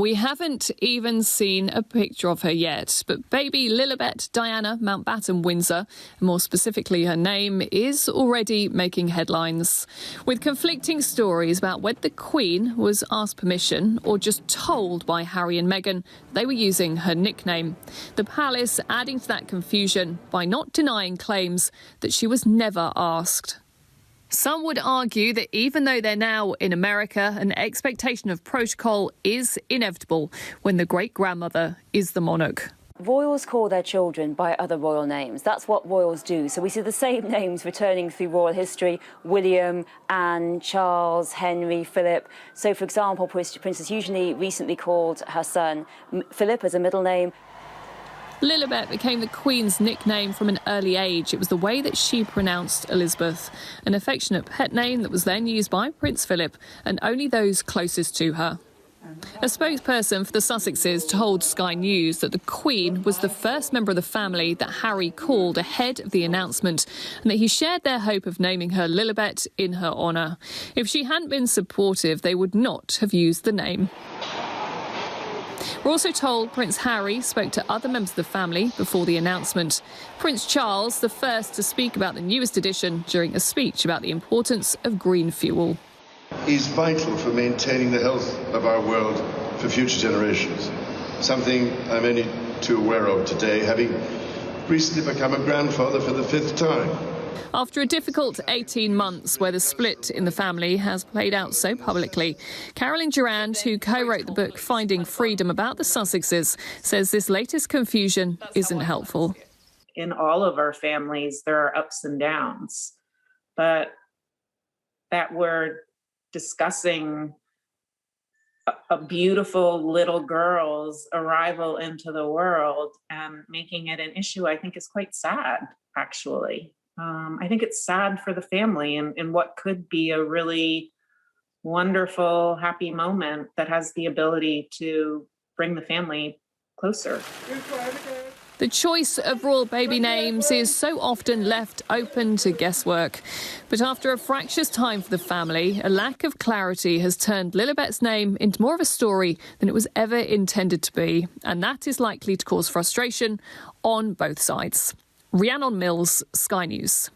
We haven't even seen a picture of her yet, but baby Lilibet Diana Mountbatten-Windsor, more specifically her name, is already making headlines. With conflicting stories about whether the Queen was asked permission or just told by Harry and Meghan they were using her nickname. The palace adding to that confusion by not denying claims that she was never asked. Some would argue that even though they're now in America, an expectation of protocol is inevitable when the great-grandmother is the monarch. Royals call their children by other royal names. That's what royals do. So we see the same names returning through royal history: William, Anne, Charles, Henry, Philip. So, for example, Princess Eugenie recently called her son Philip as a middle name. Lilibet became the Queen's nickname from an early age. It was the way that she pronounced Elizabeth, an affectionate pet name that was then used by Prince Philip and only those closest to her. A spokesperson for the Sussexes told Sky News that the Queen was the first member of the family that Harry called ahead of the announcement and that he shared their hope of naming her Lilibet in her honour. If she hadn't been supportive, they would not have used the name. We're also told Prince Harry spoke to other members of the family before the announcement. Prince Charles, the first to speak about the newest addition during a speech about the importance of green fuel. Is vital for maintaining the health of our world for future generations, something I'm only too aware of today, having recently become a grandfather for the 5th time. After a difficult 18 months where the split in the family has played out so publicly, Carolyn Durand, who co-wrote the book Finding Freedom about the Sussexes, says this latest confusion isn't helpful. In all of our families, there are ups and downs, but that we're discussing a beautiful little girl's arrival into the world and making it an issue, I think is quite sad, actually. I think it's sad for the family and what could be a really wonderful, happy moment that has the ability to bring the family closer. The choice of royal baby names is so often left open to guesswork. But after a fractious time for the family, a lack of clarity has turned Lilibet's name into more of a story than it was ever intended to be. And that is likely to cause frustration on both sides. Rhiannon Mills, Sky News.